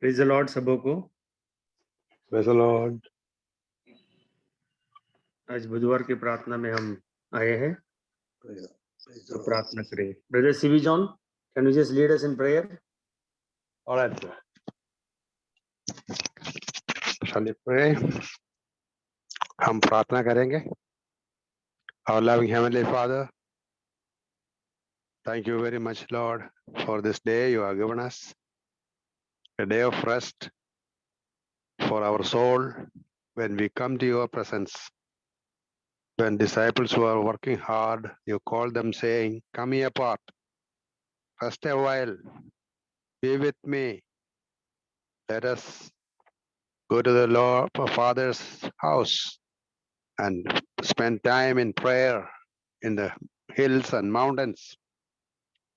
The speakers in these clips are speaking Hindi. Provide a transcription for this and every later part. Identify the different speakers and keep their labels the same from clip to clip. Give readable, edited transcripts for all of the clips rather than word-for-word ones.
Speaker 1: प्रेज द लॉर्ड सबों को।
Speaker 2: Praise the Lord.
Speaker 1: आज बुधवार की प्रार्थना में हम आए हैं,
Speaker 2: Praise
Speaker 1: तो
Speaker 2: the
Speaker 1: प्रार्थना करें। Brother CV John, can you just lead us in prayer?
Speaker 2: All right, sir. Shall we pray? हम प्रार्थना करेंगे। Our loving Heavenly Father, thank you very much, Lord, for this day you have given us, a day of rest for our soul. When we come to your presence, when disciples who are working hard, you call them saying, "Come here apart, rest a while, be with me." Let us go to the Lord, Father's house, and spend time in prayer in the hills and mountains.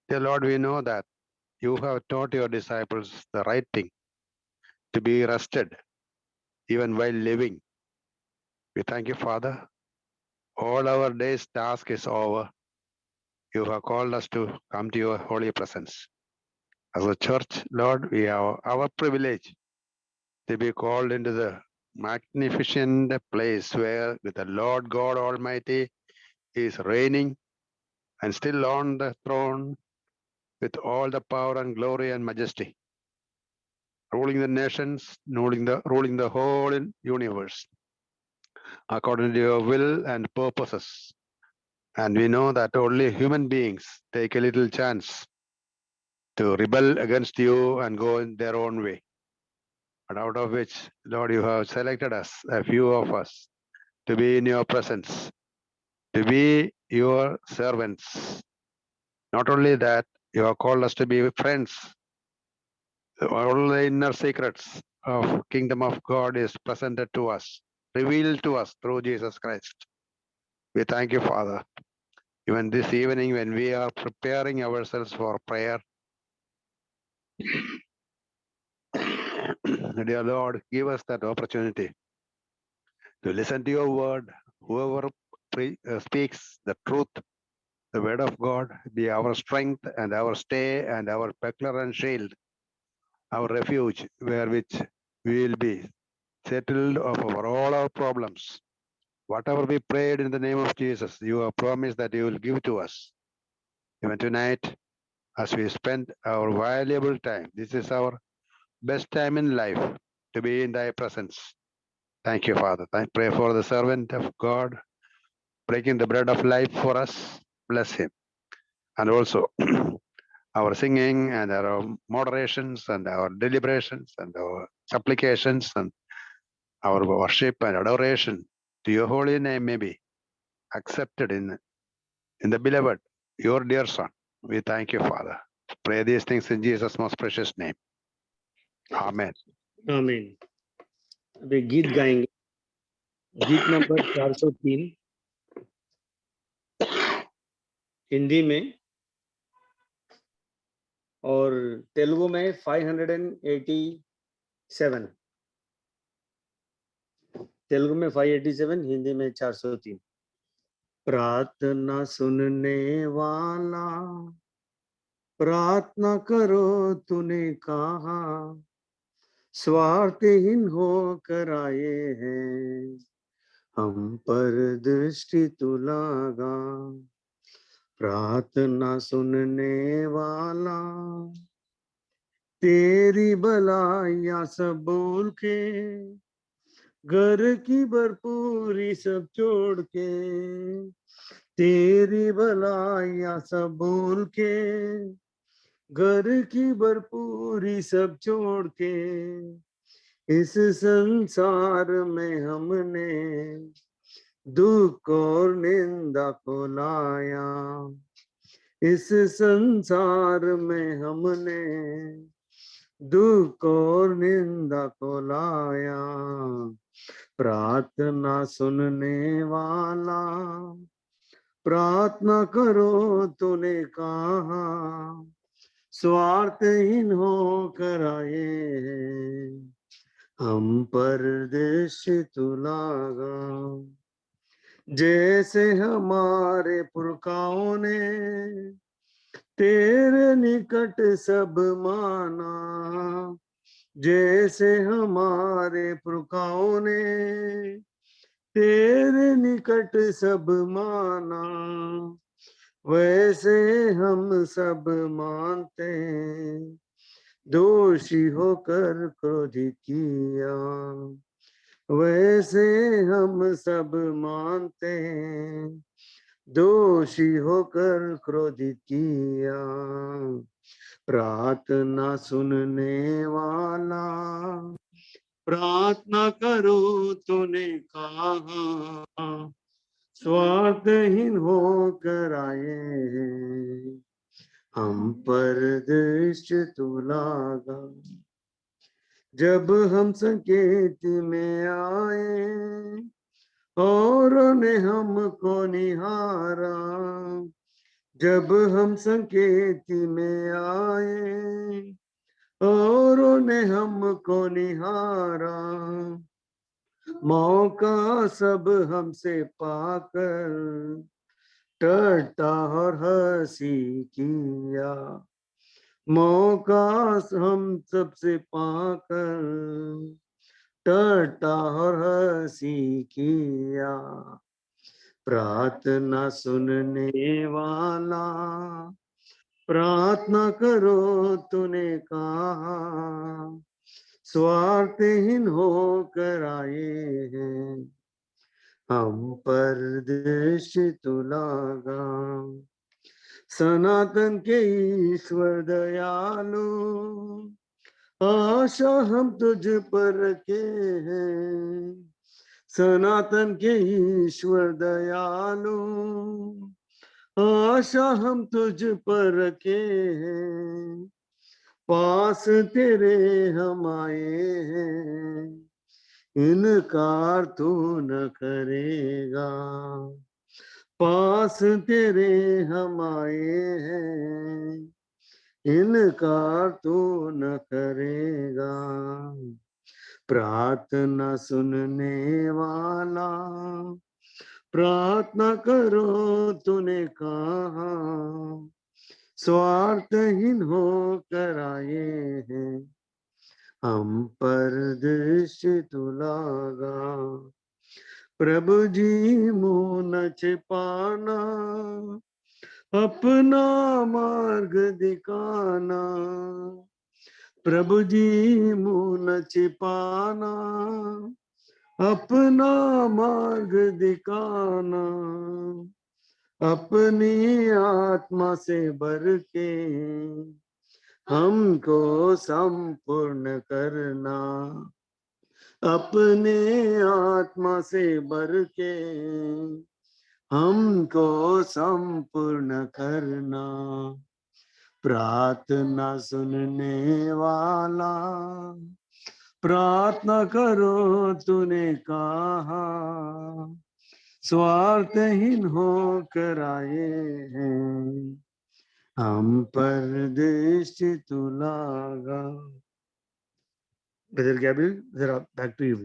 Speaker 2: Dear Lord, we know that you have taught your disciples the right thing, to be rested even while living. We thank you, Father. All our day's task is over. You have called us to come to your holy presence. As a church, Lord, we have our privilege to be called into the magnificent place where the Lord God Almighty is reigning and still on the throne with all the power and glory and majesty, ruling the nations, ruling the whole universe according to your will and purposes. And we know that only human beings take a little chance to rebel against you and go in their own way. But out of which, Lord, you have selected us, a few of us, to be in your presence, to be your servants. Not only that, you have called us to be friends. All the inner secrets of kingdom of God is presented to us, revealed to us through Jesus Christ. We thank you, Father. Even this evening, when we are preparing ourselves for prayer, dear Lord, give us that opportunity to listen to your word. Whoever speaks the truth, the word of God, be our strength and our stay and our buckler and shield, our refuge, where which we will be settled of all our problems. Whatever we prayed in the name of Jesus, you have promised that you will give to us. Even tonight, as we spend our valuable time, this is our best time in life to be in thy presence. Thank you, Father. I pray for the servant of God, breaking the bread of life for us. Bless him. And also our singing and our moderations and our deliberations and our supplications and our worship and adoration to your holy name may be accepted in the beloved, your dear Son. We thank you, Father. Pray these things in Jesus' most precious name. Amen.
Speaker 1: आमीन। अभी गीत गाएंगे, गीत नंबर 403 हिंदी में और तेलुगु में 587, तेलुगु में 587, हिंदी में 403। प्रार्थना सुनने वाला, प्रार्थना करो तूने कहा, स्वार्थहीन होकर आए हैं, हम पर दृष्टि तू लगा। प्रार्थना सुनने वाला, तेरी भलाइयां सब बोल के, घर की भरपूरी सब छोड़ के, तेरी भलाइयां सब बोल के, घर की भरपूरी सब छोड़ के, इस संसार में हमने दुख और निंदा को लाया, इस संसार में हमने दुख और निंदा को लाया। प्रार्थना सुनने वाला, प्रार्थना करो तूने कहा, स्वार्थहीन होकर आए हैं, हम पर दृष्टि तू लगा। जैसे हमारे पुरखाओं ने तेरे निकट सब माना, जैसे हमारे पुरखाओं ने तेरे निकट सब माना, वैसे हम सब मानते हैं, दोषी होकर क्रोधित किया। वैसे हम सब मानते हैं, दोषी होकर क्रोधित किया। प्रार्थना सुनने वाला, प्रार्थना करो तूने कहा, स्वार्थहीन होकर आए हैं, हम पर दृष्टि तू लागा। जब हम संकेत में आए औरों ने हमको निहारा, जब हम संकेत में आए औरों ने हमको निहारा, मौका सब हमसे पाकर टटता और हंसी किया। मौका हम सबसे पाकर टटता और हंसी किया। प्रार्थना सुनने वाला, प्रार्थना करो तूने कहा, स्वार्थहीन होकर आए हैं, हम पर दृष्टि तू लागा। सनातन के ईश्वर दयालु, आशा हम तुझ पर रखे हैं। सनातन के ईश्वर दयालु, आशा हम तुझ पर रखे हैं। पास तेरे हम आए हैं, इनकार तू न करेगा। पास तेरे हम आए हैं, इनकार तू न करेगा। प्रार्थना सुनने वाला, प्रार्थना करो तूने कहा, स्वार्थहीन होकर आए हैं, हम पर दृष्टि तू लागा। प्रभु जी मुँह न छिपाना, अपना मार्ग दिखाना। प्रभु जी मुँह न छिपाना, अपना मार्ग दिखाना। अपनी आत्मा से भर के हमको संपूर्ण करना। अपने आत्मा से भर के हमको संपूर्ण करना। प्रार्थना सुनने वाला, प्रार्थना करो तूने कहा, स्वार्थहीन होकर आए हैं, हम पर दृष्टि तू लागा। ब्रदर गैब्रियल, जरा back to you.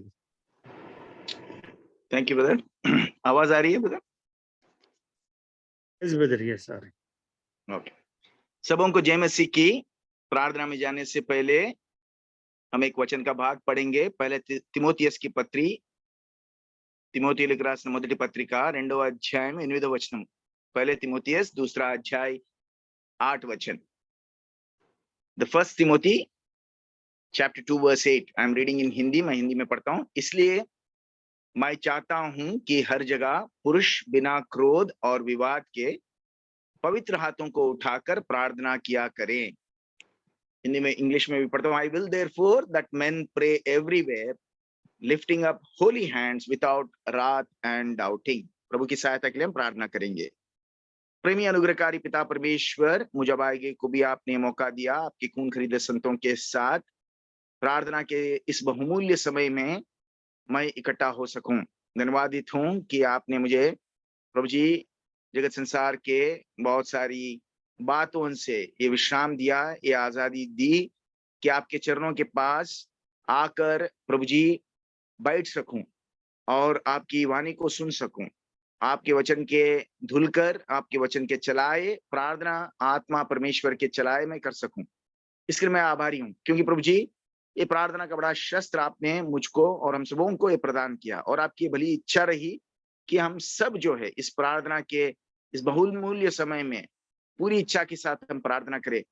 Speaker 3: Thank you brother. आवाज आ रही है brother?
Speaker 1: Yes brother, yes sir.
Speaker 3: Okay. सबों को जय मसीह की। प्रार्थना में जाने से पहले हम एक वचन का भाग पढ़ेंगे। पहले तिमोथियस की पत्री, తిమోతిలకు రాసిన మొదటి పత్రిక 2వ అధ్యాయం 8వ వచనం. पहले तिमोथियस 2रा अध्याय 8 वचन. The first Timothy chapter 2 verse 8. I am reading in Hindi, मैं हिंदी में पढ़ता हूँ. इसलिए मैं चाहता हूं कि हर जगह पुरुष बिना क्रोध और विवाद के पवित्र हाथों को उठाकर प्रार्थना किया करें. हिंदी में, इंग्लिश में भी पढ़ता हूँ. I will therefore that men pray everywhere, lifting up holy hands without wrath and doubting. प्रभु की सहायता के लिए हम प्रार्थना करेंगे. प्रेमी अनुग्रहकारी पिता परमेश्वर, मुझे आगे को भी आपने मौका दिया आपके खून खरीदे संतों के साथ प्रार्थना के इस बहुमूल्य समय में मैं इकट्ठा हो सकूं. धन्यवादित हूं कि आपने मुझे प्रभु जी जगत संसार के बहुत सारी बातों से ये विश्राम दिया, ये आजादी दी कि आपके चरणों के पास आकर प्रभु जी बैठ सकूं और आपकी वाणी को सुन सकूं, आपके वचन के धुलकर आपके वचन के चलाए प्रार्थना आत्मा परमेश्वर के चलाए मैं कर सकूं. इसके लिए मैं आभारी हूं क्योंकि प्रभु जी ये प्रार्थना का बड़ा शस्त्र आपने मुझको और हम सबों को ये प्रदान किया, और आपकी भली इच्छा रही कि हम सब जो है इस प्रार्थना के इस बहुमूल्य समय में पूरी इच्छा के साथ हम प्रार्थना करें।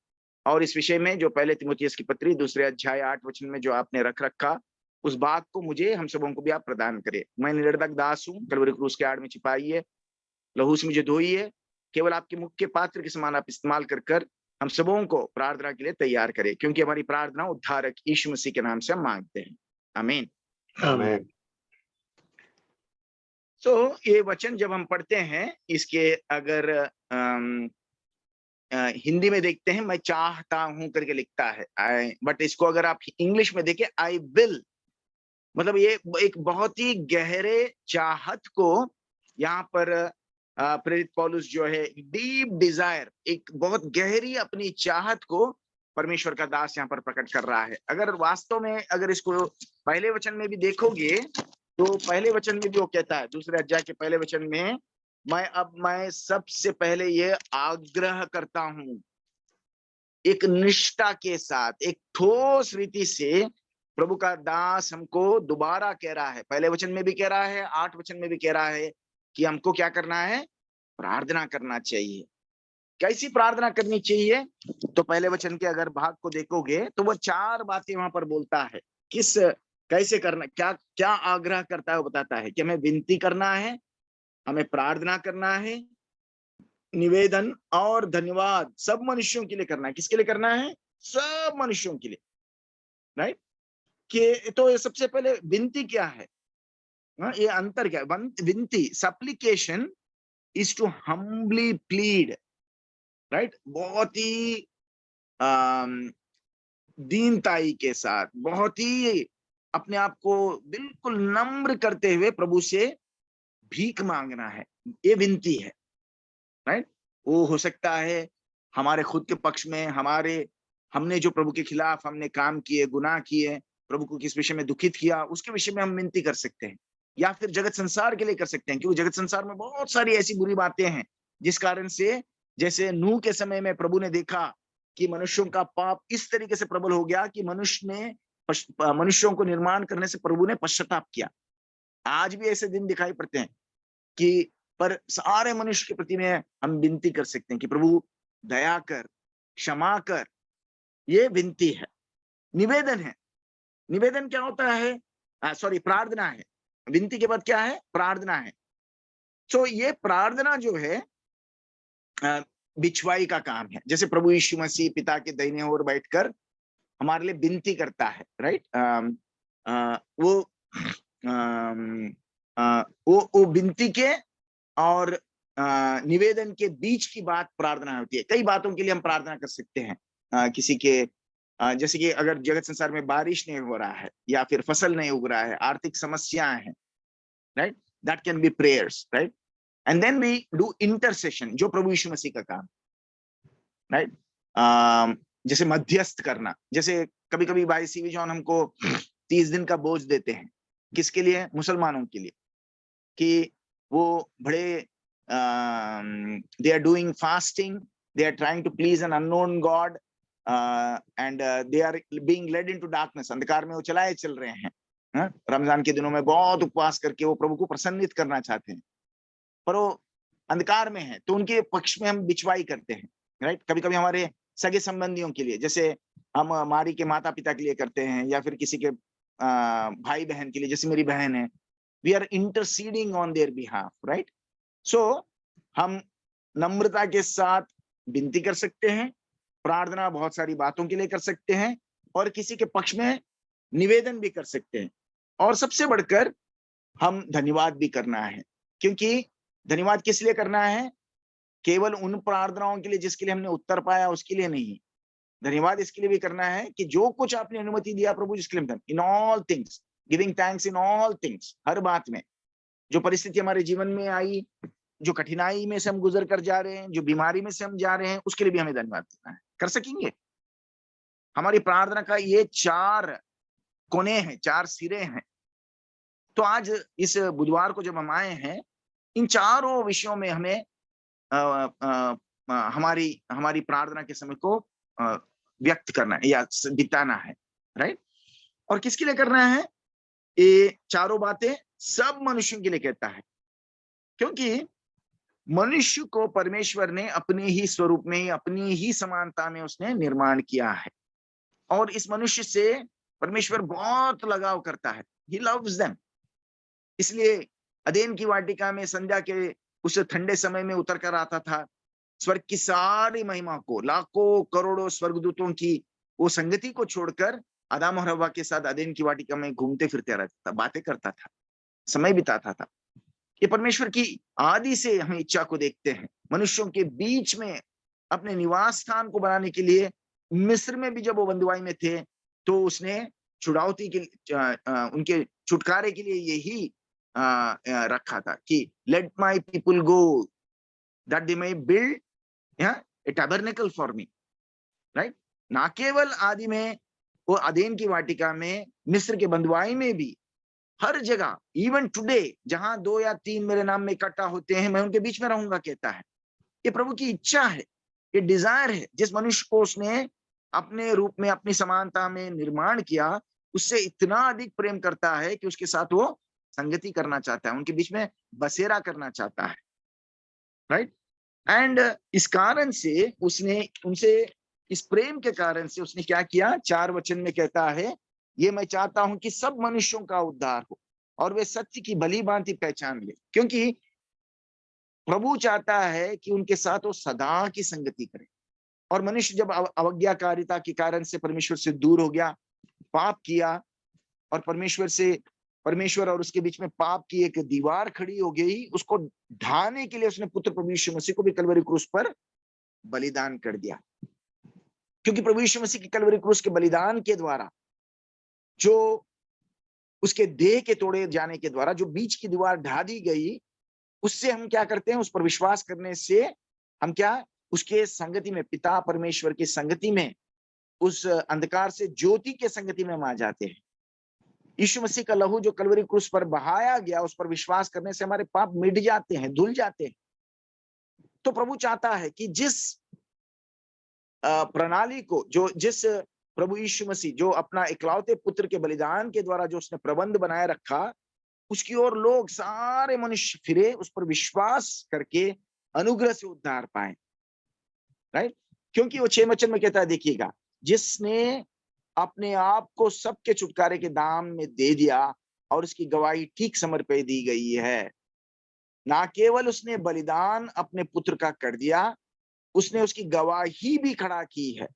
Speaker 3: और इस विषय में जो पहले तीमुथियुस की पत्री 2 अध्याय 8 वचन में जो आपने रख रखा, उस बात को मुझे हम सबों को भी आप प्रदान करें। मैं निर्धक दास हूँ, कलवरी क्रूस के आड़ में छिपाई है, लहू से मुझे धोई है, केवल आपके मुख के पात्र के समान आप इस्तेमाल कर कर हम सबों को प्रार्थना के लिए तैयार करें, क्योंकि हमारी प्रार्थना उद्धारक यीशु मसीह के नाम से हम मांगते हैं, आमीन।
Speaker 2: Amen.
Speaker 3: तो ये वचन जब हम पढ़ते हैं, इसके अगर हिंदी में देखते हैं, मैं चाहता हूं करके लिखता है, बट इसको अगर आप इंग्लिश में देखें, आई विल, मतलब ये एक बहुत ही गहरे चाहत को यहाँ पर प्रेरित पौलुस जो है डीप डिजायर, एक बहुत गहरी अपनी चाहत को परमेश्वर का दास यहाँ पर प्रकट कर रहा है। अगर वास्तव में अगर इसको पहले वचन में भी देखोगे, तो पहले वचन में भी वो कहता है, 2 अध्याय के पहले वचन में, मैं सबसे पहले ये आग्रह करता हूं, एक निष्ठा के साथ, एक ठोस रीति से प्रभु का दास हमको दोबारा कह रहा है, पहले वचन में भी कह रहा है, 8 वचन में भी कह रहा है कि हमको क्या करना है, प्रार्थना करना चाहिए। कैसी प्रार्थना करनी चाहिए? तो पहले वचन के अगर भाग को देखोगे तो वो 4 बातें वहां पर बोलता है, किस कैसे करना, क्या क्या आग्रह करता है, वो बताता है कि हमें विनती करना है, हमें प्रार्थना करना है, निवेदन और धन्यवाद सब मनुष्यों के लिए करना है। किसके लिए करना है? सब मनुष्यों के लिए, राइट। कि तो ये सबसे पहले विनती क्या है, ये अंतर क्या है? विनती, supplication is to humbly plead, right, बहुत ही दीनताई के साथ, बहुत ही अपने आप को बिल्कुल नम्र करते हुए प्रभु से भीख मांगना है, ये विनती है, राइट। वो हो सकता है हमारे खुद के पक्ष में, हमने जो प्रभु के खिलाफ हमने काम किए, गुनाह किए, प्रभु को किस विषय में दुखित किया, उसके विषय में हम विनती कर सकते हैं, या फिर जगत संसार के लिए कर सकते हैं, क्योंकि जगत संसार में बहुत सारी ऐसी बुरी बातें हैं जिस कारण से, जैसे नूह के समय में प्रभु ने देखा कि मनुष्यों का पाप इस तरीके से प्रबल हो गया कि मनुष्यों को निर्माण करने से प्रभु ने पश्चाताप किया। आज भी ऐसे दिन दिखाई पड़ते हैं कि पर सारे मनुष्य के प्रति में हम विनती कर सकते हैं कि प्रभु दया कर, क्षमा कर, ये विनती है। निवेदन है, निवेदन क्या होता है? प्रार्थना है। विनती के बाद क्या है? प्रार्थना है। तो ये प्रार्थना जो है बिछवाई का काम है, जैसे प्रभु यीशु मसीह पिता के दाहिने ओर बैठकर हमारे लिए विनती करता है, राइट। वो विनती के और निवेदन के बीच की बात प्रार्थना होती है। कई बातों के लिए हम प्रार्थना कर सकते हैं, किसी के जैसे कि अगर जगत संसार में बारिश नहीं हो रहा है, या फिर फसल नहीं उग रहा है, आर्थिक समस्याएं हैं, right, that can be prayers, right. And then we do intercession, जो प्रभु यीशु मसीह का काम, राइट। जैसे मध्यस्थ करना, जैसे कभी कभी भाई सीवी जॉन हमको 30 दिन का बोझ देते हैं, किसके लिए? मुसलमानों के लिए, कि वो बड़े they are doing fasting, they are trying to please an unknown God, and they are being led into darkness, अंधकार में वो चल रहे हैं। रमजान के दिनों में बहुत उपवास करके वो प्रभु को प्रसन्नित करना चाहते हैं, पर वो अंधकार में है, तो उनके पक्ष में हम बिछवाई करते हैं, राइट। कभी कभी हमारे सगे संबंधियों के लिए, जैसे हम हमारी के माता पिता के लिए करते हैं, या फिर किसी के भाई बहन के लिए, जैसे मेरी बहन है, we are interceding on their behalf, right? So हम नम्रता के साथ विनती कर सकते हैं, प्रार्थना बहुत सारी बातों के लिए कर सकते हैं, और किसी के पक्ष में निवेदन भी कर सकते हैं, और सबसे बढ़कर हम धन्यवाद भी करना है। क्योंकि धन्यवाद किस लिए करना है? केवल उन प्रार्थनाओं के लिए जिसके लिए हमने उत्तर पाया उसके लिए नहीं, धन्यवाद इसके लिए भी करना है कि जो कुछ आपने अनुमति दिया प्रभु, जिसके लिए in all things giving thanks in all things, हर बात में, जो परिस्थिति हमारे जीवन में आई, जो कठिनाई में से हम गुजर कर जा रहे हैं, जो बीमारी में से हम जा रहे हैं, उसके लिए भी हमें धन्यवाद देना है। कर सकेंगे? हमारी प्रार्थना का ये 4 कोने हैं, 4 सिरे हैं। तो आज इस बुधवार को जब हम आए हैं, इन चारों विषयों में हमें हमारी प्रार्थना के समय को व्यक्त करना है या बिताना है, राइट। और किसके लिए करना है? ये चारों बातें सब मनुष्यों के लिए कहता है, क्योंकि मनुष्य को परमेश्वर ने अपने ही स्वरूप में, अपनी ही समानता में उसने निर्माण किया है, और इस मनुष्य से परमेश्वर बहुत लगाव करता है। He loves them। इसलिए अदेन की वाटिका में संध्या के उस ठंडे समय में उतर कर आता था, स्वर्ग की सारी महिमा को, लाखों करोड़ों स्वर्गदूतों की वो संगति को छोड़कर आदम और हव्वा के साथ अदेन की वाटिका में घूमते फिरते रहता था, बातें करता था, समय बिताता था। ये परमेश्वर की आदि से हम इच्छा को देखते हैं, मनुष्यों के बीच में अपने निवास स्थान को बनाने के लिए। मिस्र में भी जब वो बंधुआई में थे तो उसने छुड़ावती के उनके छुटकारे के लिए यही रखा था कि let my people go that they may build a tabernacle for me, right. ना केवल आदि में वो अदेन की वाटिका में, मिस्र के बंधुआई में भी, हर जगह, इवन टुडे, जहां 2 या 3 मेरे नाम में इकट्ठा होते हैं, मैं उनके बीच में रहूंगा कहता है। ये प्रभु की इच्छा है, ये डिजायर है। जिस मनुष्य को उसने अपने रूप में, अपनी समानता में निर्माण किया, उससे इतना अधिक प्रेम करता है कि उसके साथ वो संगति करना चाहता है, उनके बीच में बसेरा करना चाहता है, राइट। एंड इस कारण से उसने उनसे, इस प्रेम के कारण से उसने क्या किया? 4 वचन में कहता है, ये मैं चाहता हूं कि सब मनुष्यों का उद्धार हो और वे सत्य की भली भांति पहचान ले। क्योंकि प्रभु चाहता है कि उनके साथ वो सदा की संगति करे। और मनुष्य जब अवज्ञाकारिता के कारण से परमेश्वर से दूर हो गया, पाप किया, और परमेश्वर और उसके बीच में पाप की एक दीवार खड़ी हो गई, उसको ढाने के लिए उसने पुत्र प्रभु यीशु मसीह को भी कलवरी क्रूस पर बलिदान कर दिया। क्योंकि प्रभु यीशु मसीह की कलवरी क्रूस के बलिदान के द्वारा, जो उसके देह के तोड़े जाने के द्वारा जो बीच की दीवार ढा दी गई, उससे हम क्या करते हैं? उस पर विश्वास करने से हम क्या? उसके संगति में, पिता परमेश्वर की संगति में, उस अंधकार से ज्योति के संगति में हम आ जाते हैं। यीशु मसीह का लहू जो कलवरी क्रूस पर बहाया गया, उस पर विश्वास करने से हमारे पाप मिट जाते हैं, धुल जाते हैं। तो प्रभु चाहता है कि जिस प्रणाली को, जिस प्रभु यीशु मसीह जो अपना इकलौते पुत्र के बलिदान के द्वारा जो उसने प्रबंध बनाए रखा, उसकी ओर लोग, सारे मनुष्य फिरे, उस पर विश्वास करके अनुग्रह से उद्धार पाए, राइट। क्योंकि वो 6 वचन में कहता है, देखिएगा, जिसने अपने आप को सबके छुटकारे के दाम में दे दिया और उसकी गवाही ठीक समय पे दी गई है। ना केवल उसने बलिदान अपने पुत्र का कर दिया, उसने उसकी गवाही भी खड़ा की है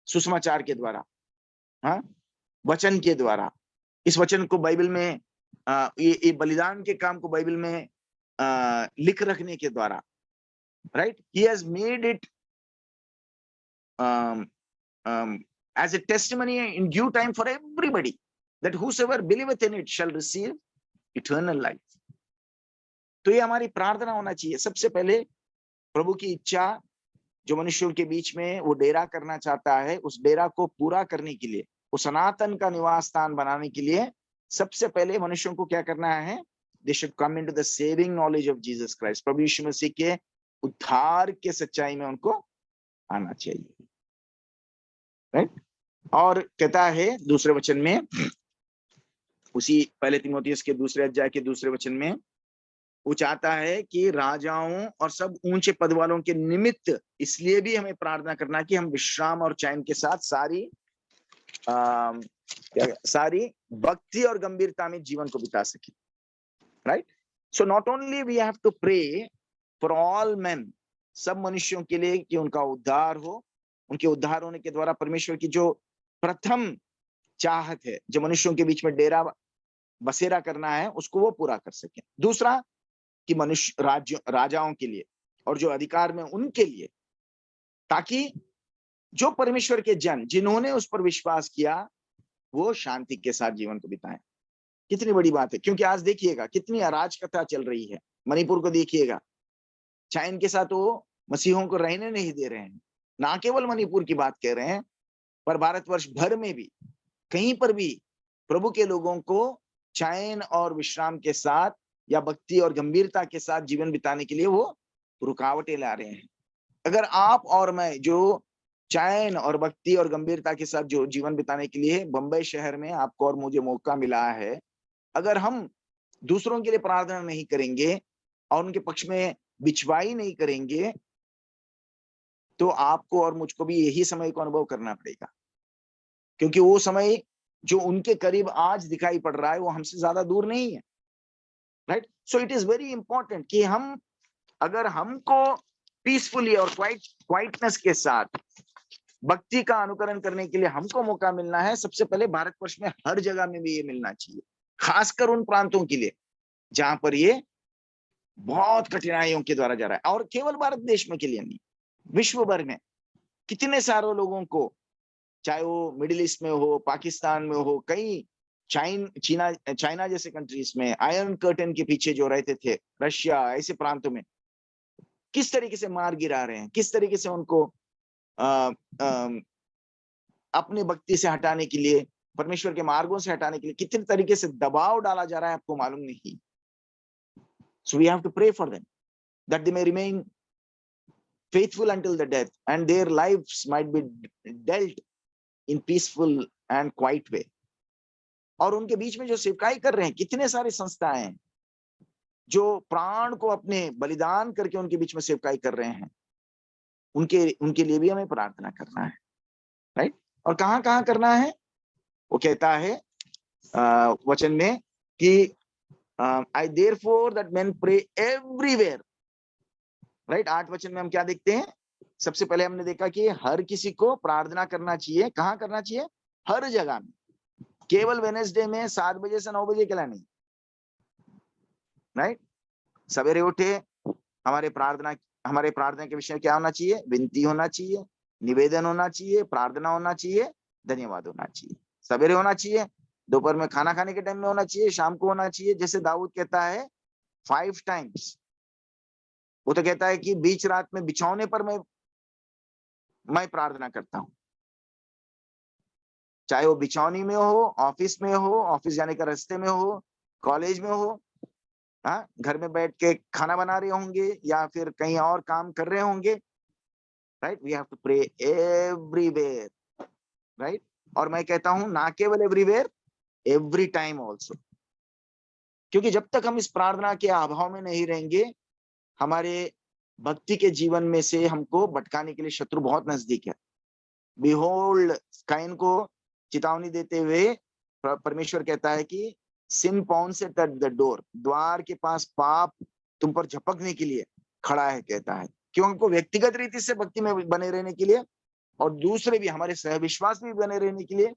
Speaker 3: सुसमाचार के द्वारा, हाँ, वचन के द्वारा। इस वचन को बाइबल में ये बलिदान के काम को बाइबल में लिख रखने के द्वारा, right, he has made it as a testimony in due time for everybody, that whosoever believeth in it shall receive eternal life। तो ये हमारी प्रार्थना होना चाहिए। सबसे पहले प्रभु की इच्छा जो मनुष्यों के बीच में वो डेरा करना चाहता है, उस डेरा को पूरा करने के लिए, उस सनातन का निवास स्थान बनाने के लिए, सबसे पहले मनुष्यों को क्या करना है? They should come into the saving knowledge of Jesus Christ। प्रभु यीशु मसीह के उद्धार के सच्चाई में उनको आना चाहिए, राइट। और कहता है दूसरे वचन में, उसी पहले तीमुथियुस के दूसरे अध्याय के दूसरे वचन में, वो चाहता है कि राजाओं और सब ऊंचे पद वालों के निमित्त इसलिए भी हमें प्रार्थना करना कि हम विश्राम और चैन के साथ सारी भक्ति और गंभीरता में जीवन को बिता सके, right. So not only we have to pray for all men, सब मनुष्यों के लिए, कि उनका उद्धार हो, उनके उद्धार होने के द्वारा परमेश्वर की जो प्रथम चाहत है, जो मनुष्यों के बीच में डेरा बसेरा करना है, उसको वो पूरा कर सके। दूसरा, कि मनुष्य राजाओं के लिए और जो अधिकार में उनके लिए, ताकि जो परमेश्वर के जन जिन्होंने उस पर विश्वास किया, वो शांति के साथ जीवन को बिताएं। कितनी बड़ी बात है। क्योंकि आज देखिएगा कितनी अराजकता चल रही है। मणिपुर को देखिएगा, चाइन के साथ वो मसीहों को रहने नहीं दे रहे हैं। ना केवल मणिपुर की बात कह रहे हैं, पर भारतवर्ष भर में भी कहीं पर भी प्रभु के लोगों को चैन और विश्राम के साथ या भक्ति और गंभीरता के साथ जीवन बिताने के लिए वो रुकावटें ला रहे हैं। अगर आप और मैं जो चैन और भक्ति और गंभीरता के साथ जो जीवन बिताने के लिए बंबई शहर में आपको और मुझे मौका मिला है, अगर हम दूसरों के लिए प्रार्थना नहीं करेंगे और उनके पक्ष में बिचवाई नहीं करेंगे, तो आपको और मुझको भी यही समय को अनुभव करना पड़ेगा, क्योंकि वो समय जो उनके करीब आज दिखाई पड़ रहा है वो हमसे ज्यादा दूर नहीं है, right? So it is very important कि हम, अगर हमको पीसफुली और क्वाइटनेस के साथ भक्ति का अनुकरण करने के लिए हमको मौका मिलना है, सबसे पहले भारतवर्ष में हर जगह में भी ये मिलना चाहिए, खासकर उन प्रांतों के लिए जहां पर ये बहुत कठिनाइयों के द्वारा जा रहा है। और केवल भारत देश में के लिए नहीं, विश्व भर में कितने सारे लोगों को, चाहे वो मिडिल ईस्ट में हो, पाकिस्तान में हो, कई चाइना जैसे कंट्रीज में, आयरन कर्टन के पीछे जो रहते थे, रशिया, ऐसे प्रांतों में किस तरीके से मार गिरा रहे हैं, किस तरीके से उनको अपने भक्ति से हटाने के लिए, परमेश्वर के मार्गों से हटाने के लिए कितने तरीके से दबाव डाला जा रहा है, आपको मालूम नहीं। So we have to pray for them that they may remain faithful until the death and their lives might be dealt in peaceful and quiet way. और उनके बीच में जो सेवकाई कर रहे हैं, कितने सारी संस्थाएं हैं जो प्राण को अपने बलिदान करके उनके बीच में सेवकाई कर रहे हैं, उनके लिए भी हमें प्रार्थना करना है, राइट? और कहां कहां करना है? वो कहता है वचन में कि I therefore that men pray everywhere, right? 8 वचन में हम क्या देखते हैं? सबसे पहले हमने देखा कि हर किसी को प्रार्थना करना चाहिए। कहां करना चाहिए? हर जगह में, केवल वेडनेसडे में 7 बजे से 9 बजे के लिए नहीं, राइट? सवेरे उठे, हमारे प्रार्थना के विषय क्या होना चाहिए? विनती होना चाहिए, निवेदन होना चाहिए, प्रार्थना होना चाहिए, धन्यवाद होना चाहिए। सवेरे होना चाहिए, दोपहर में खाना खाने के टाइम में होना चाहिए, शाम को होना चाहिए। जैसे दाऊद कहता है 5 टाइम्स, वो तो कहता है कि बीच रात में बिछौने पर मैं प्रार्थना करता हूं, चाहे वो बिछौनी में हो, ऑफिस में हो, ऑफिस जाने का रास्ते में हो, कॉलेज में हो, हाँ, घर में बैठ के खाना बना रहे होंगे या फिर कहीं और काम कर रहे होंगे, right? We have to pray everywhere, right? और मैं कहता हूं ना केवल एवरीवेयर, एवरी टाइम ऑल्सो, क्योंकि जब तक हम इस प्रार्थना के अभाव में नहीं रहेंगे, हमारे भक्ति के जीवन में से हमको भटकाने के लिए शत्रु बहुत नजदीक है। बिहोल्ड, काइन को चेतावनी देते हुए परमेश्वर कहता है कि सिन पॉन्सेट एट द डोर, द्वार के पास पाप तुम पर झपकने के लिए खड़ा है, कहता है। क्यों? हमको व्यक्तिगत रीति से भक्ति में बने रहने के लिए, और दूसरे भी हमारे सहविश्वास में बने रहने के लिए,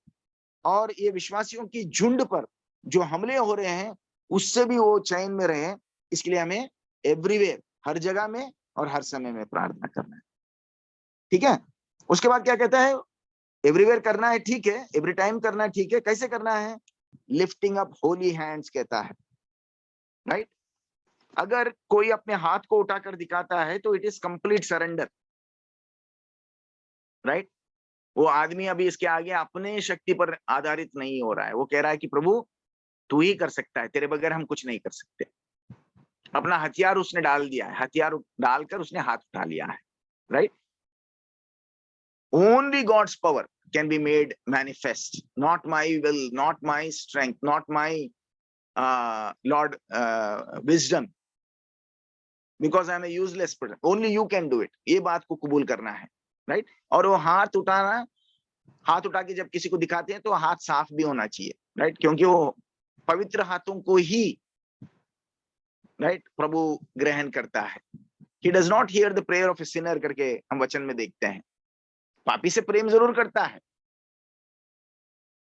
Speaker 3: और ये विश्वासियों की झुंड पर जो हमले हो रहे हैं उससे भी वो चैन में रहे, इसके लिए हमें एवरीवेयर, हर जगह में और हर समय में प्रार्थना करना है, ठीक है? उसके बाद क्या कहता है? एवरीवेयर करना है, ठीक है, एवरी टाइम करना है, ठीक है, कैसे करना है? लिफ्टिंग अप होली हैंड्स, कहता है, राइट? अगर कोई अपने हाथ को उठाकर दिखाता है तो it is complete surrender, right? वो आदमी अभी इसके आगे अपने शक्ति पर आधारित नहीं हो रहा है, वो कह रहा है कि प्रभु तू ही कर सकता है, तेरे बगैर हम कुछ नहीं कर सकते। अपना हथियार उसने डाल दिया है, हथियार डालकर उसने हाथ उठा लिया है, right? Only God's power can be made manifest, not my will, not my strength, not my Lord wisdom, because I am a useless person. Only you can do it. ये बात को कबूल करना है, राइट? और वो हाथ उठाना, हाथ उठा के जब किसी को दिखाते हैं तो हाथ साफ भी होना चाहिए, राइट? क्योंकि वो पवित्र हाथों को ही, राइट, प्रभु ग्रहण करता है। He does not hear the prayer of a sinner करके हम वचन में देखते हैं। पापी से प्रेम जरूर करता है,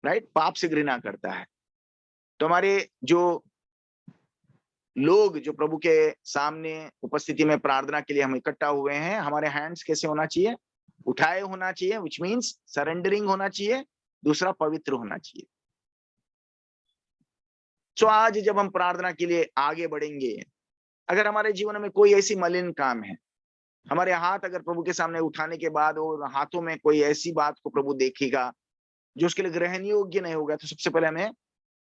Speaker 3: राइट? पाप से घृणा करता है। तो हमारे जो लोग जो प्रभु के सामने उपस्थिति में प्रार्थना के लिए हम इकट्ठा हुए हैं, हमारे हैंड्स कैसे होना चाहिए? उठाए होना चाहिए, विच मीन्स सरेंडरिंग होना चाहिए। दूसरा, पवित्र होना चाहिए। सो आज जब हम प्रार्थना के लिए आगे बढ़ेंगे, अगर हमारे जीवन में कोई ऐसी मलिन काम है, हमारे हाथ अगर प्रभु के सामने उठाने के बाद और हाथों में कोई ऐसी बात को प्रभु देखेगा जो उसके लिए ग्रहण योग्य नहीं होगा, तो सबसे पहले हमें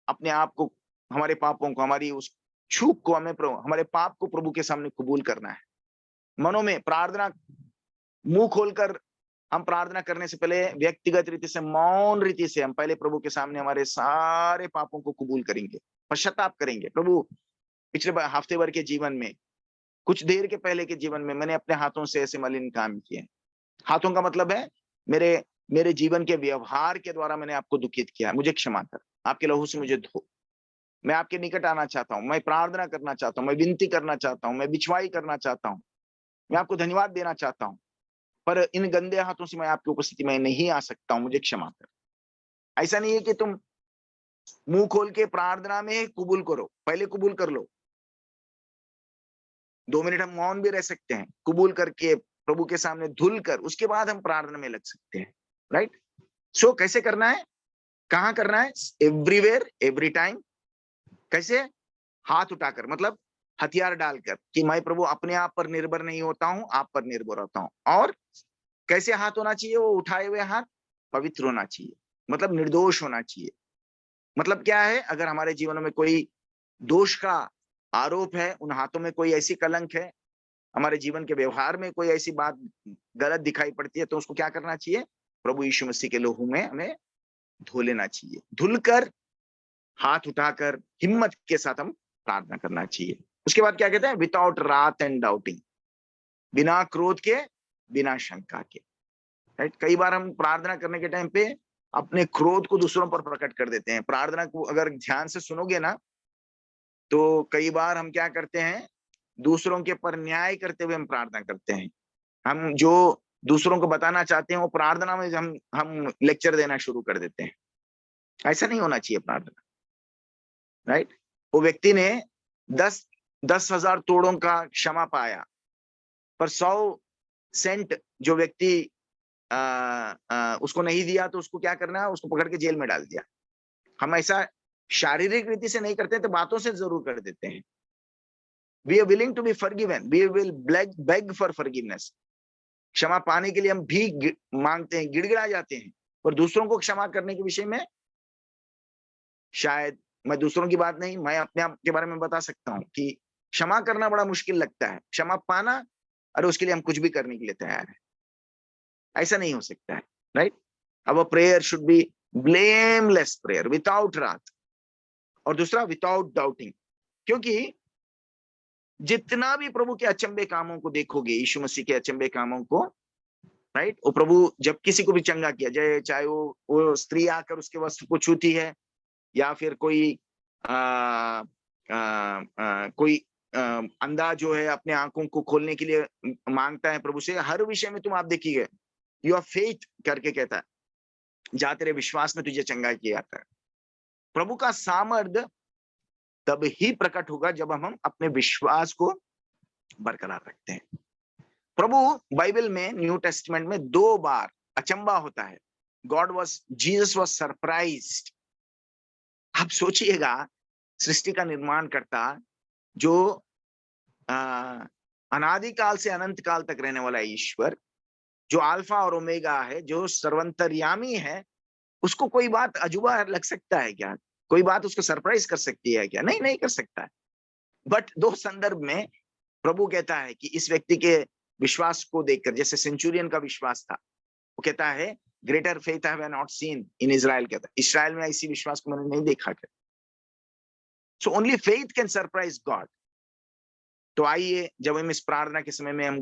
Speaker 3: अपने आप को, हमारे पापों को, हमारी उस चूक को, हमारे पाप को प्रभु के सामने कबूल करना है। मनों में प्रार्थना, मुंह खोलकर हम प्रार्थना करने से पहले व्यक्तिगत रीति से, मौन रीति से हम पहले प्रभु के सामने हमारे सारे पापों को कबूल करेंगे, पश्चाताप करेंगे। प्रभु, पिछले हफ्ते भर के जीवन में, कुछ देर के पहले के जीवन में मैंने अपने हाथों से ऐसे मलिन काम किए। हाथों का मतलब है मेरे जीवन के व्यवहार के द्वारा मैंने आपको दुखित किया, मुझे क्षमा कर, आपके लहू से मुझे धो। मैं आपके निकट आना चाहता हूँ, मैं प्रार्थना करना चाहता हूँ, मैं विनती करना चाहता हूँ, मैं बिछवाई करना चाहता हूँ, मैं आपको धन्यवाद देना चाहता हूँ, पर इन गंदे हाथों से मैं आपकी उपस्थिति में नहीं आ सकता हूँ, मुझे क्षमा कर। ऐसा नहीं है कि तुम मुंह खोल के प्रार्थना में कबूल करो, पहले कबूल कर लो। 2 मिनट हम मौन भी रह सकते हैं, कबूल करके प्रभु के सामने धुल कर उसके बाद हम प्रार्थना में लग सकते हैं, राइट। सो कैसे करना है, कहां करना है? Everywhere, every time. कैसे? हाथ उठाकर, मतलब हथियार डालकर कि मैं प्रभु अपने आप पर निर्भर नहीं होता हूं, आप पर निर्भर होता हूं। और कैसे हाथ होना चाहिए? वो उठाए हुए हाथ पवित्र होना चाहिए, मतलब निर्दोष होना चाहिए। मतलब क्या है? अगर हमारे जीवन में कोई दोष का आरोप है, उन हाथों में कोई ऐसी कलंक है, हमारे जीवन के व्यवहार में कोई ऐसी बात गलत दिखाई पड़ती है, तो उसको क्या करना चाहिए? प्रभु यीशु मसीह के लहू में हमें धो लेना चाहिए। धुलकर, हाथ उठाकर हिम्मत के साथ हम प्रार्थना करना चाहिए। उसके बाद क्या कहते हैं? विदाउट रात एंड डाउटिंग, बिना क्रोध के, बिना शंका के, राइट। कई बार हम प्रार्थना करने के टाइम पे अपने क्रोध को दूसरों पर प्रकट कर देते हैं। प्रार्थना को अगर ध्यान से सुनोगे ना, तो कई बार हम क्या करते हैं, दूसरों के पर न्याय करते हुए हम प्रार्थना करते हैं। हम जो दूसरों को बताना चाहते हैं वो प्रार्थना में हम लेक्चर देना शुरू कर देते हैं। ऐसा नहीं होना चाहिए प्रार्थना, राइट। वो व्यक्ति ने 10,000 तोड़ों का क्षमा पाया, पर 100 सेंट जो व्यक्ति उसको नहीं दिया, तो उसको क्या करना है? उसको पकड़ के जेल में डाल दिया। हम ऐसा शारीरिक रीति से नहीं करते, तो बातों से जरूर कर देते हैं। We are willing to be forgiven, we will beg for forgiveness. क्षमा पाने के लिए हम भी मांगते हैं, गिड़गिड़ा जाते हैं, पर दूसरों को क्षमा करने के विषय में शायद, मैं दूसरों की बात नहीं, मैं अपने आप के बारे में बता सकता हूं कि क्षमा करना बड़ा मुश्किल लगता है। क्षमा पाना, अरे उसके लिए हम कुछ भी करने के लिए तैयार है। ऐसा नहीं हो सकता है, right. Our prayer should be blameless prayer, without रात। और दूसरा, विदाउट डाउटिंग। क्योंकि जितना भी प्रभु के अचंबे कामों को देखोगे, यीशु मसीह के अचंबे कामों को, राइट, वो प्रभु जब किसी को भी चंगा किया, चाहे वो स्त्री आकर उसके वस्त्र को छूती है, या फिर कोई कोई अंधा जो है अपने आंखों को खोलने के लिए मांगता है प्रभु से, हर विषय में तुम आप देखिए, योर फेथ करके कहता है, जा तेरे विश्वास में तुझे चंगा किया जाता है। प्रभु का सामर्थ्य तब ही प्रकट होगा जब हम अपने विश्वास को बरकरार रखते हैं। प्रभु बाइबल में, न्यू टेस्टमेंट में 2 बार अचंबा होता है। Jesus was surprised. आप सोचिएगा, सृष्टि का निर्माण करता, जो अनादिकाल से अनंत काल तक रहने वाला ईश्वर, जो अल्फा और ओमेगा है, जो सर्वंतर्यामी है, उसको कोई बात अजूबा लग सकता है क्या? कोई बात उसको सरप्राइज कर सकती है क्या? नहीं कर सकता है। बट 2 संदर्भ में प्रभु कहता है कि इस व्यक्ति के विश्वास को देखकर, जैसे सेंचुरियन का विश्वास था, वो कहता है greater faith have I not seen in Israel. कहता है इस्राएल में ऐसी विश्वास को मैंने नहीं देखा। So only faith can surprise God. तो आइए, जब हम इस प्रार्थना के समय में हम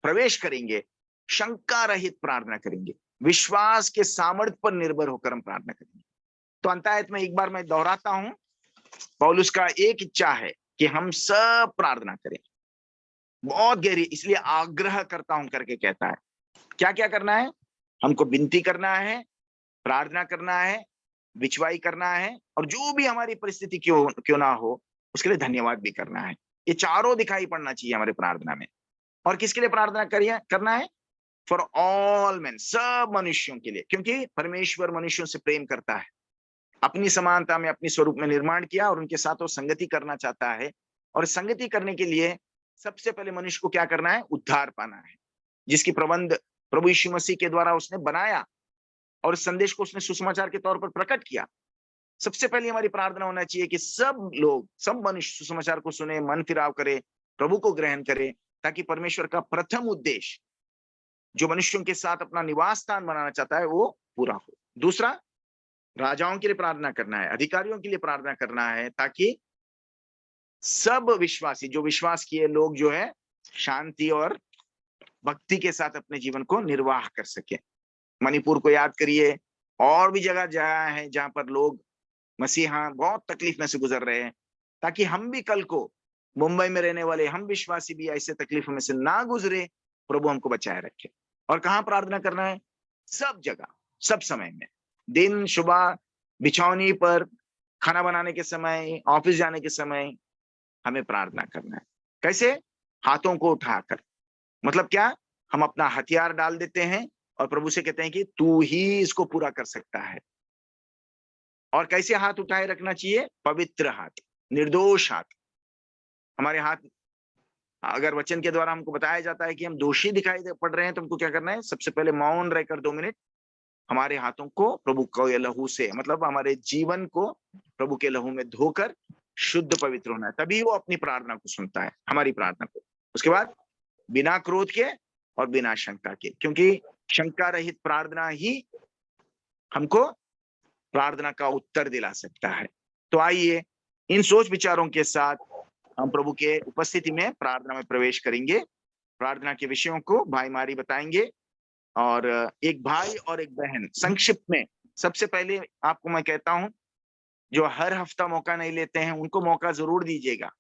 Speaker 3: प्रवेश करेंगे, शंका रहित प्रार्थना करेंगे, विश्वास के सामर्थ्य पर निर्भर होकर हम प्रार्थना करेंगे। तो अंततः में एक बार मैं दोहराता हूं, पौलुस का एक इच्छा है कि हम सब प्रार्थना करें, बहुत गहरी, इसलिए आग्रह करता हूं करके कहता है। क्या क्या करना है? हमको विनती करना है, प्रार्थना करना है, बिछवाई करना है, और जो भी हमारी परिस्थिति क्यों ना हो, उसके लिए धन्यवाद भी करना है। ये चारों दिखाई पड़ना चाहिए हमारे प्रार्थना में। और किसके लिए प्रार्थना करना है? फॉर ऑल मैन, सब मनुष्यों के लिए, क्योंकि परमेश्वर मनुष्यों से प्रेम करता है, अपनी समानता में, अपनी स्वरूप में निर्माण किया, और उनके साथ वो संगति करना चाहता है। और संगति करने के लिए सबसे पहले मनुष्य को क्या करना है? उद्धार पाना है, जिसकी प्रबंध प्रभु यीशु मसीह के द्वारा उसने बनाया, और इस संदेश को उसने सुसमाचार के तौर पर प्रकट किया। सबसे पहले हमारी प्रार्थना होना चाहिए कि सब लोग, सब मनुष्य सुसमाचार को सुने, मन फिराव करे, प्रभु को ग्रहण करे, ताकि परमेश्वर का प्रथम उद्देश्य जो मनुष्यों के साथ अपना निवास स्थान बनाना चाहता है वो पूरा हो। दूसरा, राजाओं के लिए प्रार्थना करना है, अधिकारियों के लिए प्रार्थना करना है, ताकि सब विश्वासी, जो विश्वास किए लोग जो है, शांति और भक्ति के साथ अपने जीवन को निर्वाह कर सके। मणिपुर को याद करिए, और भी जगह है जहां पर लोग मसीहा बहुत तकलीफ में से गुजर रहे हैं, ताकि हम भी कल को मुंबई में रहने वाले हम विश्वासी भी ऐसे तकलीफों में से ना गुजरे। प्रभु हमको बचाए रखे। और कहाँ प्रार्थना करना है? सब जगह, सब समय में, दिन, सुबह, बिछौनी पर, खाना बनाने के समय, ऑफिस जाने के समय हमें प्रार्थना करना है। कैसे? हाथों को उठाकर। मतलब क्या? हम अपना हथियार डाल देते हैं और प्रभु से कहते हैं कि तू ही इसको पूरा कर सकता है। और कैसे हाथ उठाए रखना चाहिए? पवित्र हाथ, निर्दोष हाथ। हमारे हाथ, अगर वचन के द्वारा हमको बताया जाता है कि हम दोषी दिखाई पड़ रहे हैं, तो हमको क्या करना है? सबसे पहले मौन रहकर 2 मिनट हमारे हाथों को प्रभु के लहू से, मतलब हमारे जीवन को प्रभु के लहू में धोकर शुद्ध पवित्र होना है। तभी वो अपनी प्रार्थना को सुनता है, हमारी प्रार्थना को। उसके बाद बिना क्रोध के और बिना शंका के, क्योंकि शंका रहित प्रार्थना ही हमको प्रार्थना का उत्तर दिला सकता है। तो आइए इन सोच विचारों के साथ हम प्रभु के उपस्थिति में प्रार्थना में प्रवेश करेंगे। प्रार्थना के विषयों को भाई मारी बताएंगे, और एक भाई और एक बहन संक्षिप्त में। सबसे पहले आपको मैं कहता हूं, जो हर हफ्ता मौका नहीं लेते हैं उनको मौका जरूर दीजिएगा,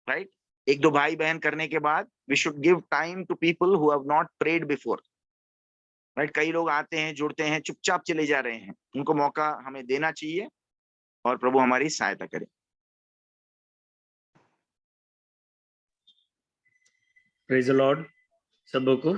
Speaker 3: राइट? 1-2 भाई बहन करने के बाद we should give time to people who have not prayed before, right? कई लोग आते हैं, जुड़ते हैं, चुपचाप चले जा रहे हैं। उनको मौका हमें देना चाहिए, और प्रभु हमारी सहायता करे।
Speaker 1: प्रेज द लॉर्ड सबको।